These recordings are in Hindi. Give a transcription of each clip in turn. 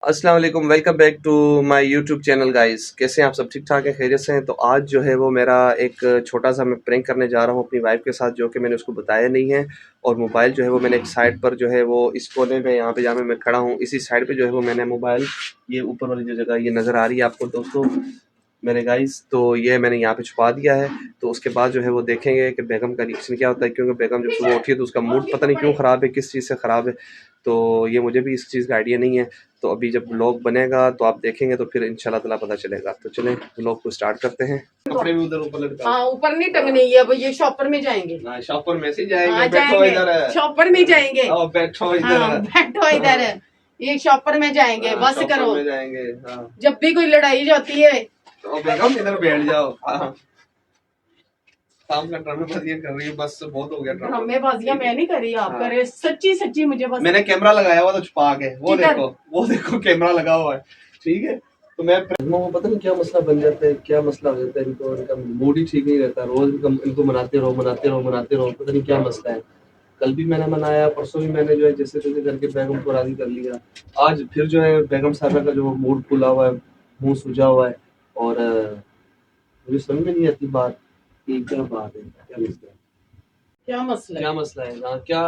अस्सलाम वालेकुम, welcome back to my YouTube channel guys. कैसे हैं आप सब? ठीक ठाक है, खैरियत से हैं? तो आज जो है वो मेरा एक छोटा सा मैं प्रैंक करने जा रहा हूँ अपनी वाइफ के साथ, जो कि मैंने उसको बताया नहीं है। और मोबाइल जो है वो मैंने एक साइड पर जो है वो इस कोने में, यहाँ पे जहाँ मैं खड़ा हूँ इसी साइड पे जो है वो मैंने मोबाइल, ये ऊपर वाली जो जगह ये नज़र आ रही है आपको दोस्तों मेरे गाइस, तो ये मैंने यहाँ पे छुपा दिया है। तो उसके बाद जो है वो देखेंगे कि बेगम का रिएक्शन क्या होता है, क्योंकि बेगम जब सुबह उठी है तो उसका मूड पता नहीं क्यों ख़राब है, किस चीज़ से ख़राब है। तो ये मुझे भी इस चीज़ का आइडिया नहीं है। तो अभी जब व्लॉग बनेगा तो आप देखेंगे तो फिर इंशाल्लाह ताला पता चलेगा। तो चलें व्लॉग को स्टार्ट करते हैं। कपड़े भी उधर ऊपर लटका। हाँ, ऊपर नहीं टंगने है, अब ये शॉपर में जाएंगे। हाँ, शॉपर में से जाएंगे। हाँ, बैठो इधर है। शॉपर में जाएंगे। बैठो इधर। हाँ, बैठो इधर है। ये शॉपर में जाएंगे। बस करो, में जाएंगे। हाँ। जब भी कोई लड़ाई जाती है तो बेगम इधर बैठ जाओ। हाँ। काम का ड्रामेबाजी कर रही है, बस बहुत हो गया। ड्रामेबाजियां मैं नहीं कर रही, आप कर रहे। सच्ची सच्ची मुझे बस मैंने कैमरा लगाया हुआ था छुपा के, वो देखो कैमरा लगा हुआ है, ठीक है। तो मैं पता नहीं क्या मसला बन जाता है, क्या मसला हो जाता है इनको, इनका मूड ही ठीक नहीं रहता। रोज इनको मनाते रहो, पता नहीं क्या मसला है। कल भी मैंने मनाया, परसों भी मैंने जो है जैसे तैसे करके बेगम को राजी कर लिया। आज फिर जो है बेगम साहबा का जो मूड खुला हुआ है, मुंह सूझा हुआ है। और मुझे समझ में नहीं आती बात कि क्या बात है, क्या मसला है, क्या मसला है। हाँ, क्या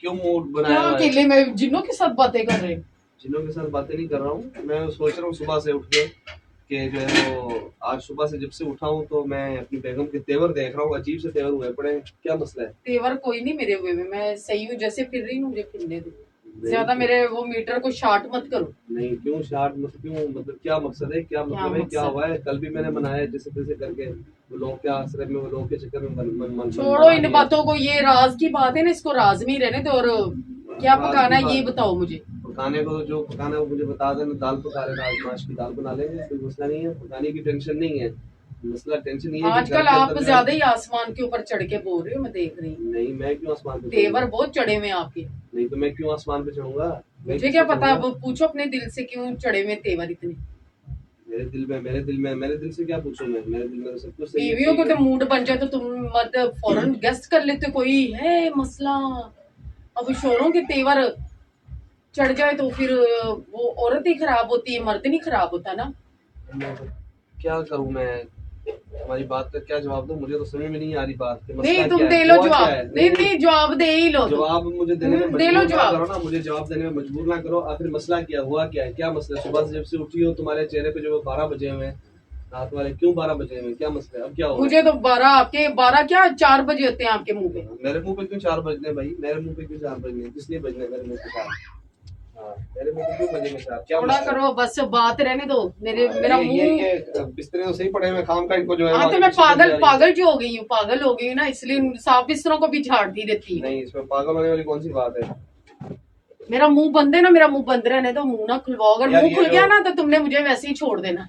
क्यों मूड बनाया क्या अकेले में जिन्नों के साथ बातें कर रहे? जिन्हों के साथ बातें नहीं कर रहा हूँ, मैं सोच रहा हूँ सुबह से उठ के कि जो है वो आज सुबह से जब से उठा हूँ तो मैं अपनी बेगम के तेवर देख रहा हूँ, अजीब से तेवर हुए पड़े। क्या मसला है? तेवर कोई नहीं मेरे हुए में, मैं सही हूँ, जैसे फिर रही हूँ मुझे फिरने दो। ज्यादा मेरे वो मीटर को शार्ट मत करो। नहीं, क्यों शार्ट मत, क्यों मतलब क्या मकसद है, क्या मतलब है, क्या हुआ है? कल भी मैंने मनाया जैसे तैसे करके, वो लोग के आश्रय में, वो लोग के चक्कर में छोड़ो इन बातों को। ये राज की बात है ना, इसको राज में ही रहने दो। और क्या पकाना है ये बताओ मुझे। पकाने को जो पकाना है वो मुझे बता देना। दाल पका लेना, आज माश की दाल बना लेंगे, कोई मसला नहीं है। पकाने की टेंशन नहीं है, मसला टेंशन ये है। आजकल आप ज्यादा ही आसमान के ऊपर चढ़ के बोल रहे हो, मैं देख रही हूँ। नहीं, मैं क्यों आसमान पे? तेवर बहुत चढ़े हुए आपके। नहीं तो मैं क्यों आसमान पे चढ़ूंगा? मुझे क्या पता, अब पूछो अपने दिल से क्यों चढ़े हुए तेवर इतने। मेरे दिल से क्या पूछूं मैं? मेरे दिल में सब कुछ सही है। बीवियों को तो मूड बन जाए तो तुम मत फौरन गेस्ट कर लेते कोई है मसला। अब शोरों के तेवर चढ़ जाए तो फिर वो औरत ही खराब होती है, मर्द नहीं खराब होता ना। क्या करूं मैं? तुम्हारी बात का क्या जवाब दूं? मुझे तो समझ में नहीं आ रही बात। नहीं, तुम दे लो जवाब। नहीं, जवाब दे ही लो। जवाब मुझे देने में दे लो जवाब करो ना, मुझे जवाब देने में मजबूर ना करो। आखिर मसला क्या हुआ, क्या है, क्या मसला? सुबह से जब से उठी हो तुम्हारे चेहरे पे जो 12 बजे हुए हैं रात वाले, क्यों 12 बजे हुए? क्या मसला है? अब क्या हो? मुझे तो 12, आपके 12 क्या 4 बजे होते हैं आपके मुंह पे। मेरे मुंह पे क्यों 4 बजने भाई? मेरे मुंह पे क्यों 4 बजने? किस लिए बजने मेरे मुंह पे 4? मेरे मुंह पे क्यों बजेंगे 4? क्या थोड़ा करो, बस बात रहने दो। मेरा मुंह बिस्तरे तो सही पड़े हुए, काम का इनको जो है। हाँ, तो मैं पागल जो हो गई हूँ, पागल हो गई ना, इसलिए साफ बिस्तरों को भी झाड़ दी रहती है। नहीं, इसमें पागल होने वाली कौन सी बात है? मेरा मुंह बंद है ना, मेरा मुंह बंद रहने दो, मुंह ना खुलवाओ। अगर मुंह खुल गया ना तो तुमने मुझे वैसे ही छोड़ देना।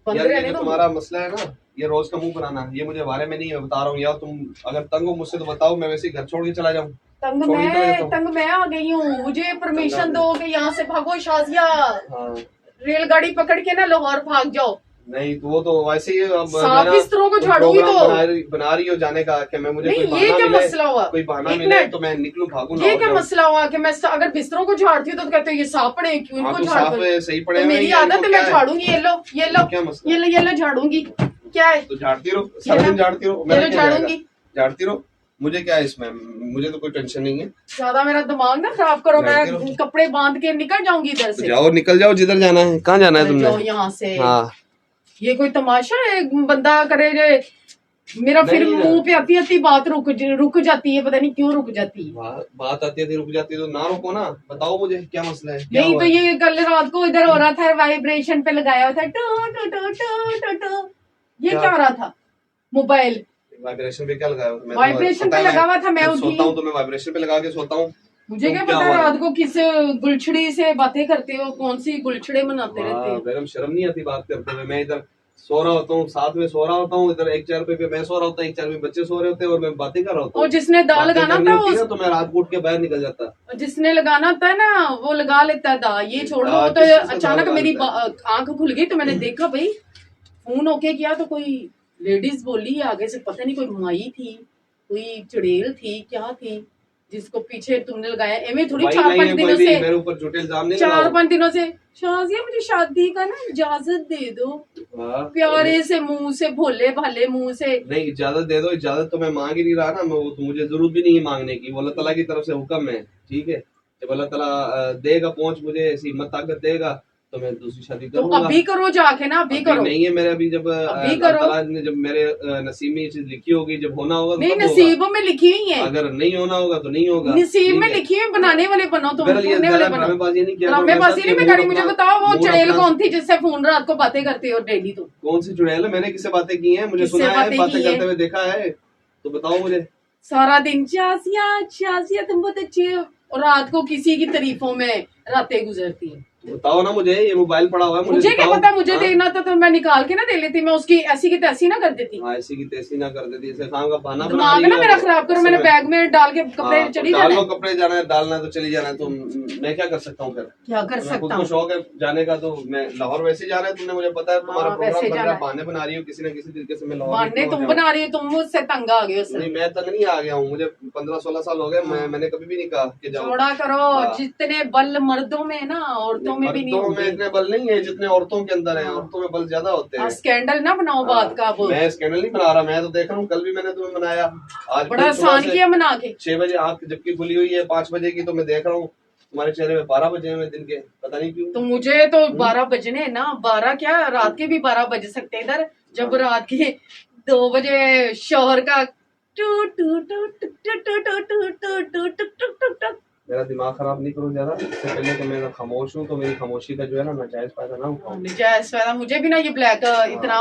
बंद रहने दो। तुम्हारा मसला है ना ये रोज का मुंह बनाना, ये मुझे बारे में नहीं है, बता रहा हूँ। या तुम अगर तंग हो मुझसे तो बताओ, मैं वैसे ही घर छोड़ के चला जाऊँ। तंग मैं आ गई हूँ, मुझे परमिशन दो कि यहाँ से भागो शाजिया। हाँ। रेलगाड़ी पकड़ के ना लाहौर भाग जाओ। नहीं तो वो तो वैसे ही साफ बिस्तरों को झाड़ूंगी तो बना रही हो जाने का कि मैं मुझे नहीं, कोई ये क्या मसला हुआ? कोई बहाना मिले तो मैं निकलूं, भागूं। ये क्या मसला हुआ कि मैं अगर बिस्तरों को झाड़ती हूँ तो कहते हो ये साफ पड़े, क्यों इनको झाड़? सही पड़े, मेरी आदत है, मैं झाड़ूंगी। ये लो झाड़ूंगी। क्या है? तो झाड़ती रहो, सारा दिन झाड़ती रहो। मैं झाड़ती रहो, मुझे क्या है इसमें? मुझे तो कोई टेंशन नहीं है। ज्यादा मेरा दिमाग ना खराब करो, मैं कपड़े बांध के निकल जाऊंगी इधर से। जाओ, निकल जाओ, जिधर जाना है। कहाँ जाना है तुमने? यहाँ से। हाँ। ये कोई तमाशा है? बंदा करे जे मेरा फिर मुंह पे आती आती बात रुक जाती है, पता नहीं क्यों रुक जाती है। बात आती रुक जाती है तो ना रुको ना, बताओ मुझे क्या मसला है? नहीं तो ये कल रात को इधर हो रहा था, वाइब्रेशन पे लगाया हुआ था, टू टू टू टू टू। ये क्या हो रहा था? मोबाइल वाइब्रेशन पे क्या लगाया हुआ था? वाइब्रेशन पे लगा हुआ था। मैं सोता हूँ तो मैं वाइब्रेशन पे लगा के सोता हूँ। मुझे क्या पता रात को किस गुलछड़ी से बातें करते हो, कौन सी गुलछड़े मनाते रहते हो? बेगम शर्म नहीं आती बात करते हुए? मैं इधर सो रहा होता हूँ, साथ में सो रहा होता हूँ, इधर एक चार पे मैं सो रहा होता हूँ, एक चार पे बच्चे सो रहे होते हैं और मैं बातें कर रहा होता हूँ। और जिसने दा लगाना था तो मैं रात को उठ के बाहर निकल जाता। जिसने लगाना था ना वो लगा लेता है दा। ये छोड़ो। तो अचानक मेरी आंख खुल गई तो मैंने देखा भाई फोन ओके किया तो कोई लेडीज बोली आगे से, पता नहीं कोई माई थी, कोई चुड़ैल थी, क्या थी। जिसको पीछे तुमने लगाया एवं थोड़ी भाई 4-5 नहीं है, दिनों कोई भी से मेरे ऊपर झूठे इल्जाम नहीं 4-5 दिनों से शाजिया मुझे शादी का ना इजाजत दे दो, लगाओ। प्यारे से मुंह से, भोले भाले मुंह से। नहीं, इजाजत दे दो। इजाजत तो मैं मांग ही नहीं रहा ना, मैं वो तो मुझे जरूरत भी नहीं है मांगने की, वो अल्लाह ताला की तरफ से हुक्म है, ठीक है। जब अल्लाह ताला देगा पहुंच, मुझे ऐसी हिम्मत ताकत देगा तो मैं दूसरी शादी तो करूंगा। अभी करो जाके ना, अभी करो। नहीं है मेरे अभी, जब अभी अल्लाह करो। ताला ने जब मेरे नसीब में ये चीज लिखी होगी, जब होना होगा तो नहीं, तब होगा। नसीबों में लिखी हुई है, अगर नहीं होना होगा तो नहीं होगा, नसीब ठीक में है। लिखी हुई। बनाने वाले बनो तुम, बहरहाल ये करने वाले ज़्यादा बनो। ड्रामेबाजी नहीं किया करो मेरे ड्रामेबाजी साथ, नहीं ये मैं करी। मूड मुझे अपना- बताओ वो मूड चड़ेल अपना- कौन थी जिससे फोन रात को बातें करते हो डेली तुम? कौन सी चुड़ैल है? मैंने किससे बातें की हैं? मुझे किससे सुना है, बातें बातें की हैं? करते हुए देखा है, तो बताओ मुझे। सारा दिन शाजिया शाजिया तुम बहुत अच्छी हो, और रात को किसी की तारीफों में रातें गुजरती है। बताओ ना मुझे, ये मोबाइल पड़ा हुआ है, मुझे क्या दिखाओ। पता, मुझे हाँ? देखना था तो मैं निकाल के ना दे लेती, मैं उसकी ऐसी की तैसी ना कर देती। हाँ, ऐसी की तैसी ना कर देती, इसे काम का बहाना बना दिमाग रही ना हो। मेरा खराब करो, मैंने बैग में डाल के कपड़े हाँ, तो चली डाल जाना लो है। कपड़े, जाना है डालना है तो चली जाना है, तो मैं क्या कर सकता हूँ फिर? क्या कर मैं खुद सकता को हूँ? शौक है जाने का, तो मैं लाहौर वैसे जा रहा है, तुमने मुझे पता है तुम्हारा हाँ, प्रोग्राम वैसे बन रहा जाना है, है। बहाने बना रही हो किसी न किसी तरीके से। मैं लाहौर मानने निकलूंगा तुम क्या? बना रही हो, तुम मुझसे तंग आ गए हो सर। नहीं, मैं तक नहीं आ गया हूँ, मुझे 15-16 साल हो गए, मैंने कभी भी नहीं कहा कि जाओ। छोड़ा करो, हाँ। जितने बल मर्दों में है ना, औरतों में भी नहीं मर्दों में होते। इतने बल नहीं है जितने औरतों के अंदर है, औरतों में बल ज्यादा होते हैं। स्कैंडल ना बनाओ बात का। अब मैं स्कैंडल नहीं बना रहा, मैं तो देख रहा हूँ, कल भी मैंने तुम्हें बनाया, आज बड़ा आसान किया बना के। 6 बजे आँख जबकि खुली हुई है 5 बजे की, तो मैं देख रहा हूँ तुम्हारे चेहरे में 12 बजे में दिन के, पता नहीं क्यों। तो मुझे तो 12 बजने हैं ना, 12 क्या रात के भी 12 बज सकते हैं इधर, जब रात के 2 बजे शोहर का टू टू टू टू टू टू टू टू टू टू टू टू टू टू। मेरा दिमाग खराब नहीं करो ज्यादा, इससे पहले कि मैं खामोश हूँ, तो मेरी खामोशी का जो है ना नाजायज फायदा ना उठाओ। जैस वाला मुझे भी ना ये ब्लैक इतना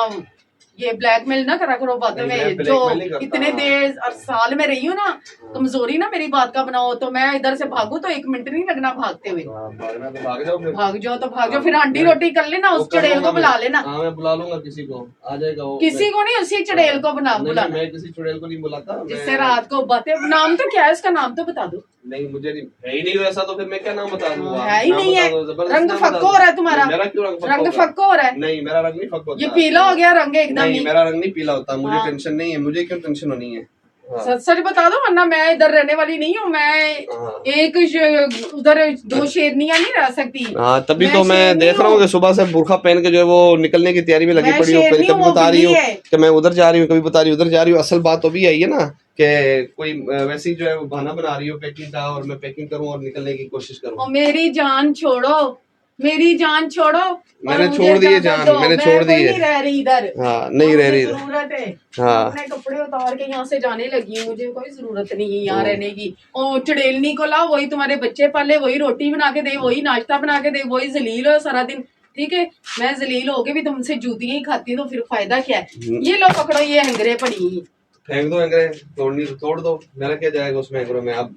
ये ब्लैकमेल ना करा करो बातों नहीं, मैं में, जो blackmail नहीं करता। इतने देर और साल में रही हूँ ना, कमजोरी ना मेरी बात का बनाओ, तो मैं इधर से भागू तो 1 मिनट नहीं लगना भागते हुए। भागना तो भाग जाओ फिर। भाग जाओ तो भाग जाओ, फिर आंटी रोटी कर लेना, वो उस कर चड़ेल लूंगा को बुला मैं। लेना। हाँ, मैं बुला लूंगा किसी को, आ जाएगा वो। किसी को नहीं, उसी चड़ेल को बना नहीं, बुलाना, मैं किसी चुड़ैल को नहीं बुलाता, जिससे रात को बातें। नाम तो क्या है इसका, नाम तो बता दो। नहीं, मुझे नहीं है ही नहीं वैसा, तो फिर मैं क्या नाम बता दूंगा? है ही नाम नहीं बता है, दो, जबरदस्ती रंग नाम बता फक्को दो। हो रहा है तुम्हारा। मेरा क्यों रंग रंग फक्को फक्को हो रहा है। नहीं, मेरा रंग नहीं फक्को होता। ये पीला हो गया रंग एकदम नहीं, ही। मेरा रंग नहीं पीला होता, मुझे हाँ। टेंशन नहीं है, मुझे क्यों टेंशन होनी है? हाँ। सच सच बता दो, वरना मैं इधर रहने वाली नहीं हूँ। मैं हाँ। एक उधर 2 शेरनियां नहीं रह सकती। हाँ, तभी तो मैं शेरनी देख रहा हूँ हूँ। कि सुबह से बुरखा पहन के जो है वो निकलने की तैयारी में लगी मैं पड़ी हो, शेरनी कभी हूँ, बता रही हो बिल्ली है। कि मैं उधर जा रही हूँ, कभी बता रही हूँ उधर जा रही हूँ। असल बात तो भी यही है ना कि कोई वैसी जो है वो बहाना बना रही हो पैकिंग का, और मैं पैकिंग करूँ और निकलने की कोशिश करूँ। और मेरी जान छोड़ो, मेरी जान छोड़ो। मैंने और छोड़ मुझे दिए इजाजत जान, दो, मैंने मैं छोड़ कोई दिए। नहीं रह रही इधर। हाँ, नहीं रह रही मुझे इधर। जरूरत है, हाँ। अपने कपड़े उतार के यहाँ से जाने लगी हूँ, मुझे कोई जरूरत नहीं है यहाँ रहने की। और चड़ेलनी को लाओ, वही तुम्हारे बच्चे पाले, वही रोटी बना के दे, वही नाश्ता बना के दे, वही जलील हो सारा दिन। ठीक है, मैं जलील होके भी तुमसे जूतियां ही खाती हूँ, तो फिर फायदा क्या है? ये लो पकड़ो, ये हंगरे पड़ी। फेंक दो एंगरे, तोड़नी तो तोड़ दो, मेरा क्या जाएगा उसमें एंगरों में। अब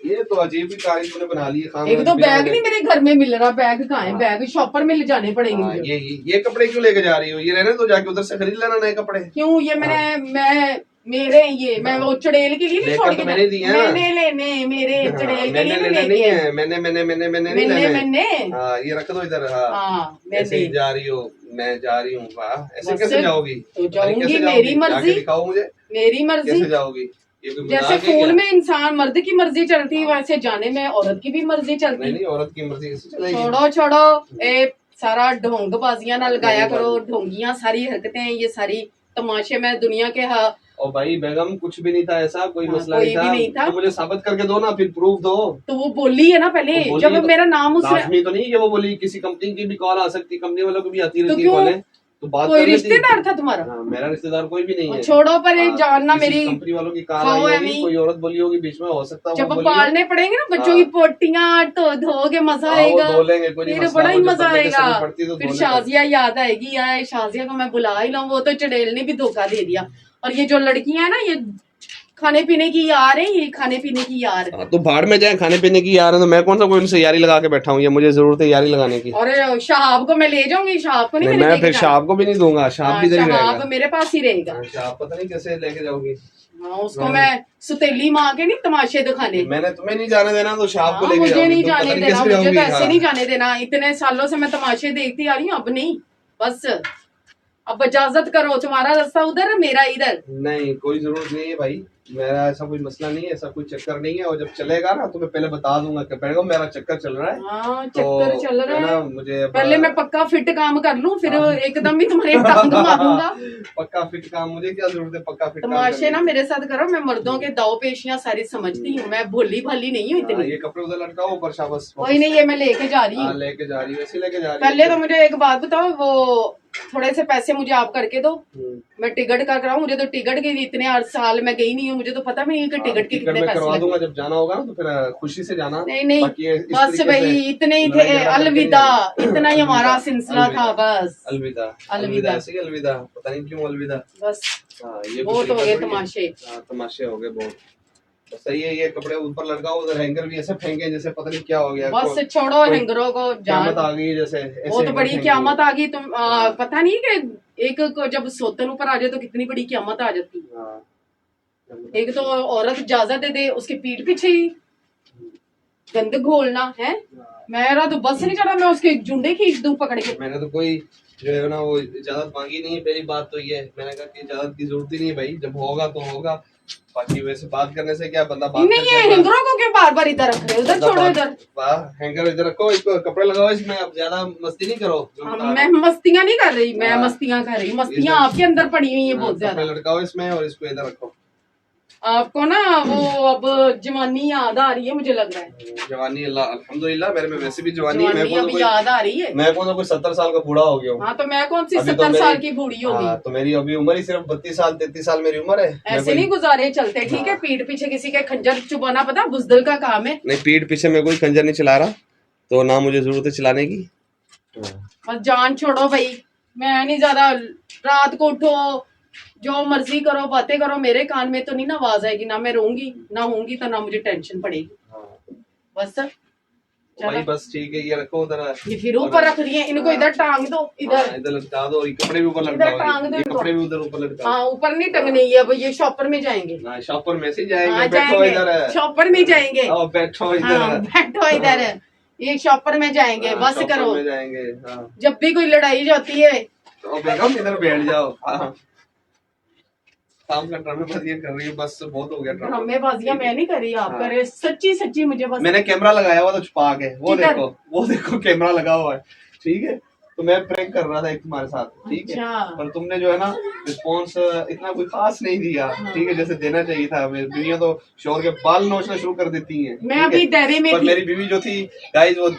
ये तो अजीब ही कहानी तूने बना ली है। खाम एक तो बैग नहीं मेरे घर में मिल रहा, बैग कहाँ है? बैग शॉपर में ले जाने पड़ेंगे हाँ, मुझे। ये कपड़े क्यों लेके जा रही हो? ये रहने तो, जाके उधर से खरीद लेना नए कपड़े। क्यों? ये मैं मेरे ये मैं वो चड़ेल के लिए नहीं लेकर छोड़ तो के मैंने दिए हैं। मैंने लेने मेरे चड़ेल के लिए मैंने नहीं है, मैंने नहीं लेने। मैंने हाँ, ये रख दो इधर। हाँ, हाँ ऐसे ही मैंने जा रही हो, मैं जा रही हूँ। वाह, ऐसे बस कैसे जाओगी? तो जाऊंगी, कैसे मेरी जाओगी? मर्जी। जाके दिखाओ मुझे, मेरी मर्जी। कैसे जाओगी? ये कोई जैसे मजाक है फोन क्या? में इंसान मर्द की मर्जी चलती है, वैसे जाने में औरत की भी मर्जी चलती नहीं है। नहीं, औरत की मर्जी कैसे चलेगी? छोड़ो छोड़ो, ए सारा ढोंग बाजियां ना लगाया करो, ढोंगियां सारी हरकतें, ये सारी तमाशे में दुनिया के। हाँ, और भाई बेगम, कुछ भी नहीं था ऐसा, कोई हाँ, मसला कोई भी नहीं था। तो मुझे साबित करके दो ना, फिर प्रूफ दो। तो वो बोली है ना पहले, तो बोली जब है तो मेरा नाम उसने। लाजमी तो नहीं कि वो बोली, किसी कंपनी की भी कॉल आ सकती, कंपनी वालों को भी आती तो रहती क्यों? कॉलें, तो बात कोई कर लेती। रिश्तेदार था तुम्हारा? हाँ, मेरा रिश्तेदार कोई भी नहीं है। छोड़ो, पर एक हाँ, जानना किसी मेरी कंपनी वालों की कॉल खाओ आई है होगी, नहीं। कोई औरत बोली होगी बीच में, हो सकता है जब वो बोली हो। पालने पड़ेंगे ना बच्चों हाँ। की पोटियां, तो धोगे मजा हाँ, वो आएगा, धो लेंगे, कोई नहीं फिर मसला, बड़ा ही वो जब मजा बंदे के सर में आएगा। पड़ती है तो फिर धोने शाजिया याद आएगी, यार शाजिया को मैं बुला ही लाऊं, वो तो चड़ेल ने भी धोखा दे दिया। और ये जो लड़कियां हैं ना, ये खाने पीने की यार है, ये खाने पीने की यार। हाँ, तो भाड़ में जाए, खाने पीने की यार है, तो मैं कौन सा कोई उनसे यारी लगा के बैठा हूँ? ये मुझे जरूरत है यारी लगाने की। और शहाब को मैं ले जाऊंगी, शहाब को नहीं मैंने मैं फिर देखना। शहाब को भी नहीं दूंगा, शहाब भी इधर ही शहाब रहेगा। मेरे पास ही रहेगा। हाँ, शहाब पता नहीं कैसे लेके जाओगी। हाँ, उसको मैं सुतेली माँ के नहीं तमाशे दिखाने। मैंने तुम्हें नहीं जाने देना, तो शहाब को हाँ, लेके मुझे जाओगी, नहीं तो पता जाने नहीं देना, कैसे मुझे तो जाओगी। ऐसे हाँ। नहीं जाने देना। इतने सालों से मैं तमाशे देखती आ रही हूँ, अब नहीं, बस। अब इजाजत करो, तुम्हारा रास्ता उधर है, मेरा इधर। नहीं, कोई जरूरत नहीं है भाई, मेरा ऐसा कोई मसला नहीं है, ऐसा कोई चक्कर नहीं है। और जब चलेगा ना तो मैं पहले बता दूंगा कि पहले मेरा चक्कर चल रहा है। हाँ, चक्कर तो चल रहा है, मुझे पहले मैं पक्का फिट काम कर लूं, फिर एकदम ही तुम्हारे टांग मारूंगा। पक्का फिट काम, मुझे क्या जरूरत है पक्का फिट काम तमाशे ना मेरे साथ करो, मैं मर्दों के दाव पेशियां सारी समझती हूँ, मैं भोली भाली नहीं हूँ इतनी। ये कपड़े उधर लटकाओ ऊपर, शाबाश। कोई नहीं, ये मैं लेके जा रही हूँ। लेके जा रही हूँ, ऐसे लेके जा रही हूँ। पहले तो मुझे एक बात बताओ, वो थोड़े से पैसे मुझे आप करके दो, मैं टिकट का कराऊं। मुझे तो टिकट के इतने हर साल मैं गई नहीं हूँ, मुझे तो पता नहीं कि टिकट के कितने पैसे करवा दूंगा जब जाना होगा ना, तो फिर खुशी से जाना। नहीं बस भाई इतने ही थे, अलविदा, इतना ही हमारा सिलसिला था बस। अलविदा अलविदा, ऐसे ही अलविदा, पता नहीं क्यों अलविदा बस। ये बहुत हो गए तमाशे। तमाशे हो गए बहुत। तो सही है, ये कपड़े ऊपर लटकाओ, उधर हैंगर भी ऐसे फेंके जैसे पता नहीं क्या हो गया। बस छोड़ो हैंगरों को, क़यामत आ गई जैसे। वो तो बड़ी क़यामत आ गई। तुम पता नहीं कि एक को जब सोतन ऊपर आ जाए तो कितनी बड़ी क़यामत आ जाती है। एक तो औरत इजाजत दे दे, उसके पीठ पीछे ही गंद घोलना है। मेरा तो बस नहीं चढ़ा, मैं उसके जुंडे खींच दूं पकड़ के। मैंने तो कोई जो है ना वो इजाजत मांगी नहीं है, पहली बात तो ये। मैंने कहा कि इजाजत की जरूरत ही नहीं है भाई, जब होगा तो होगा, बाकी वैसे बात करने से क्या बंदा बात नहीं है। हैंगरों को क्यों बार बार इधर रख रहे हो, उधर छोड़ो, इधर हैंगर इधर रखो, इसको कपड़े लगाओ इसमें, अब ज्यादा मस्ती नहीं करो। मैं मस्तियां नहीं कर रही, मैं मस्तियां कर रही, मस्तियां आपके अंदर पड़ी हुई है बहुत ज्यादा। लटकाओ इसमें और इसको इधर रखो। आपको ना वो अब जवानी याद आ रही है, मुझे लग रहा है। जवानी अल्हम्दुलिल्लाह मेरे में वैसे भी जवानी है, अभी याद आ रही है। मैं कौन सा कोई 70 साल का बूढ़ा हो गया हूँ। हाँ तो मैं कौन सी 70 साल की बूढ़ी होगी। तो मेरी अभी उम्र ही सिर्फ 32 साल 33 साल मेरी उम्र है। ऐसे नहीं गुजारे चलते, ठीक है। पीठ पीछे किसी के खंजर चुबाना पता बुजदल का काम है। नहीं, पीठ पीछे मैं कोई खंजर नहीं चला रहा, तो ना मुझे जरूरत है चलाने की। बस जान छोड़ो भाई, मैं नहीं ज्यादा। रात को उठो, जो मर्जी करो, बातें करो, मेरे कान में तो नहीं ना आवाज आएगी, ना मैं रोऊंगी, ना होंगी तो ना मुझे टेंशन पड़ेगी। बस भाई बस ठीक है, ये रखो उधर। ये फिर ऊपर रख दिए, इनको इधर टांग दो, इधर लटका दो, कपड़े भी ऊपर लटकाओ, टांग दो, कपड़े भी उधर ऊपर लटकाओ। हाँ ऊपर नहीं टंगने, ये अब ये शॉपर में जाएंगे। शॉपर में से जाएंगे, बैठो इधर, शॉपर में जाएंगे, बैठो इधर, बैठो इधर, ये शॉपर में जाएंगे। बस करो, जब भी कोई लड़ाई जाती है तो बेगम इधर बैठ जाओ। काम का ड्रामेबाजियां कर रही है, बस बहुत हो गया। ड्रामेबाजियां मैं नहीं कर रही, आप कर रहे। सच्ची सच्ची मुझे बस। मैंने कैमरा लगाया हुआ था छुपा के, वो देखो कैमरा लगा हुआ है, ठीक है। तो मैं प्रैंक कर रहा था एक तुम्हारे साथ, ठीक है। पर तुमने जो है ना रिस्पॉन्स इतना कोई खास नहीं दिया, ठीक है, जैसे देना चाहिए था। मेरी बीवियां तो शोर के बाल नोचना शुरू कर देती हैं। मैं अभी दायरे में थी। मेरी बीवी जो थी गाइस, वो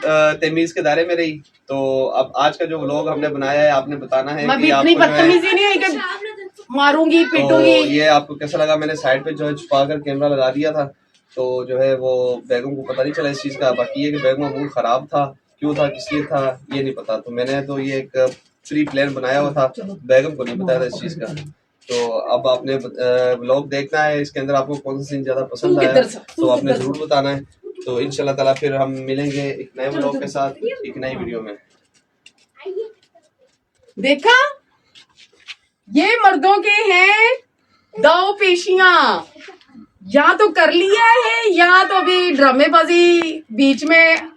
तमीज के दायरे में रही। तो अब आज का जो व्लॉग हमने बनाया है, आपने बताना है कि आपको बदतमीजी नहीं है कि मारूंगी पीटूंगी। तो ये आपको कैसा लगा? मैंने साइड पे जो है छुपा कर कैमरा लगा दिया था, तो जो है वो बेगम को पता नहीं चला इस चीज का। बाकी ये कि बेगम का मूड खराब था, क्यों था, किस लिए था, ये नहीं पता। तो मैंने तो ये एक प्री प्लान बनाया हुआ था, बेगम को नहीं बताया था इस चीज का। तो अब आपने व्लॉग देखना है, इसके अंदर आपको कौन सा सीन ज्यादा पसंद आया तो आपने जरूर बताना है। तो इंशाल्लाह ताला फिर हम मिलेंगे एक नए व्लॉग के साथ, एक नई वीडियो में। देखा, ये मर्दों के हैं दाव पेशियां, या तो कर लिया है या तो अभी ड्रामेबाजी बीच में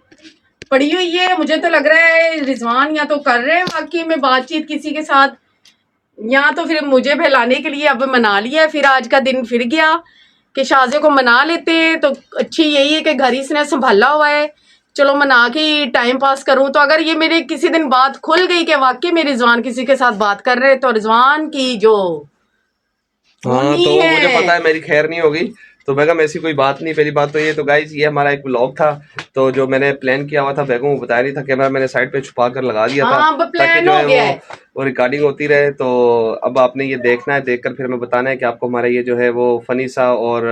पड़ी हुई है। मुझे तो लग रहा है रिजवान या तो कर रहे हैं वाकई में बातचीत किसी के साथ, या तो फिर मुझे बहलाने के लिए अब मना लिया है। फिर आज का दिन फिर गया कि शाज़े को मना लेते हैं, तो अच्छी यही है कि घर ही इसने संभाला हुआ है, चलो मना के टाइम पास करूं। तो अगर ये मेरे किसी दिन बात खुल गई कि वाकई में रिजवान किसी के साथ बात कर रहे, तो रिजवान की जो तो मुझे पता है मेरी खैर नहीं होगी। तो बेगम ऐसी कोई बात नहीं। पहली बात तो ये, तो गाइज ये हमारा एक व्लॉग था, तो जो मैंने प्लान किया हुआ था बेगम को बताया नहीं था, कैमरा मैंने साइड पे छुपा कर लगा दिया था ताकि जो है वो रिकॉर्डिंग होती रहे। तो अब आपने ये देखना है, देखकर फिर हमें बताना है कि आपको हमारा ये जो है वो फनी सा और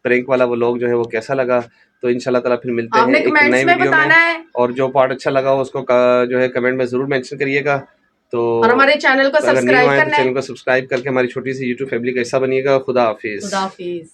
प्रैंक वाला व्लॉग जो है वो कैसा लगा। तो इंशाल्लाह ताला फिर मिलते हैं एक नई वीडियो में, और जो पार्ट अच्छा लगा उसको जो है कमेंट में जरूर मेंशन करिएगा। तो और हमारे चैनल को सब्सक्राइब करना है, चैनल को सब्सक्राइब करके हमारी छोटी सी यूट्यूब फैमिली का हिस्सा बनिएगा। खुदा हाफिज।